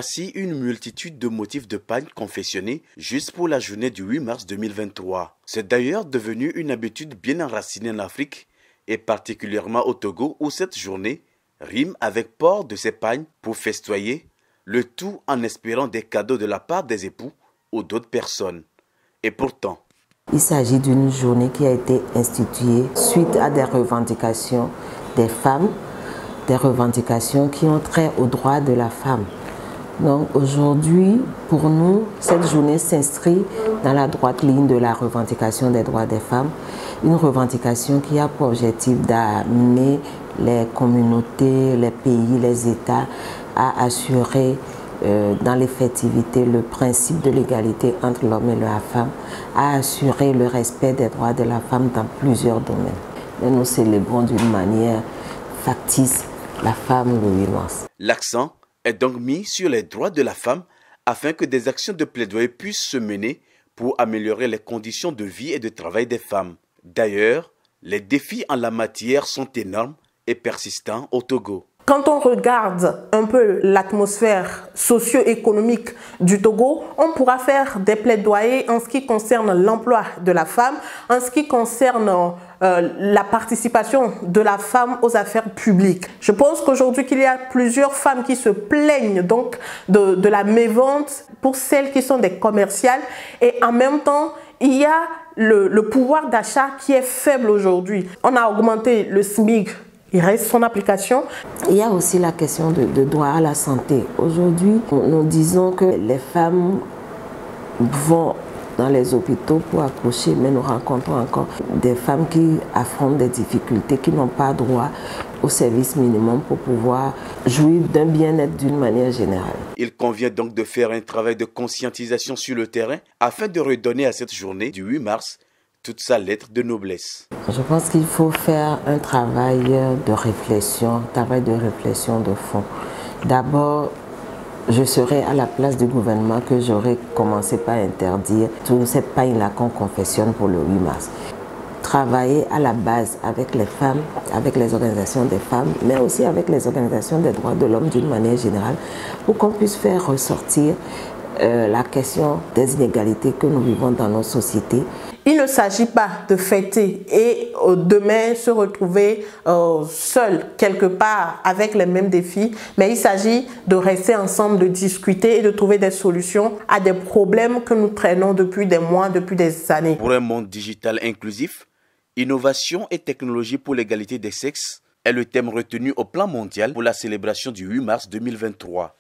Voici une multitude de motifs de pagne confectionnés juste pour la journée du 8 mars 2023. C'est d'ailleurs devenu une habitude bien enracinée en Afrique et particulièrement au Togo où cette journée rime avec port de ces pagnes pour festoyer, le tout en espérant des cadeaux de la part des époux ou d'autres personnes. Et pourtant, il s'agit d'une journée qui a été instituée suite à des revendications des femmes, des revendications qui ont trait aux droits de la femme. Donc aujourd'hui, pour nous, cette journée s'inscrit dans la droite ligne de la revendication des droits des femmes, une revendication qui a pour objectif d'amener les communautés, les pays, les États à assurer dans l'effectivité le principe de l'égalité entre l'homme et la femme, à assurer le respect des droits de la femme dans plusieurs domaines. Et nous célébrons d'une manière factice la femme le 8 mars. L'accent est donc mis sur les droits de la femme afin que des actions de plaidoyer puissent se mener pour améliorer les conditions de vie et de travail des femmes. D'ailleurs, les défis en la matière sont énormes et persistants au Togo. Quand on regarde un peu l'atmosphère socio-économique du Togo, on pourra faire des plaidoyers en ce qui concerne l'emploi de la femme, en ce qui concerne la participation de la femme aux affaires publiques. Je pense qu'aujourd'hui qu'il y a plusieurs femmes qui se plaignent donc de la mévente pour celles qui sont des commerciales et en même temps il y a le pouvoir d'achat qui est faible aujourd'hui. On a augmenté le SMIC. Il reste son application. Il y a aussi la question de droit à la santé. Aujourd'hui, nous disons que les femmes vont dans les hôpitaux pour accoucher, mais nous rencontrons encore des femmes qui affrontent des difficultés, qui n'ont pas droit au service minimum pour pouvoir jouir d'un bien-être d'une manière générale. Il convient donc de faire un travail de conscientisation sur le terrain afin de redonner à cette journée du 8 mars toute sa lettre de noblesse. Je pense qu'il faut faire un travail de réflexion de fond. D'abord, je serai à la place du gouvernement que j'aurais commencé par interdire toute cette paille-là qu'on confectionne pour le 8 mars. Travailler à la base avec les femmes, avec les organisations des femmes, mais aussi avec les organisations des droits de l'homme d'une manière générale, pour qu'on puisse faire ressortir la question des inégalités que nous vivons dans nos sociétés. Il ne s'agit pas de fêter et demain se retrouver seul quelque part avec les mêmes défis, mais il s'agit de rester ensemble, de discuter et de trouver des solutions à des problèmes que nous traînons depuis des mois, depuis des années. Pour un monde digital inclusif, innovation et technologie pour l'égalité des sexes est le thème retenu au plan mondial pour la célébration du 8 mars 2023.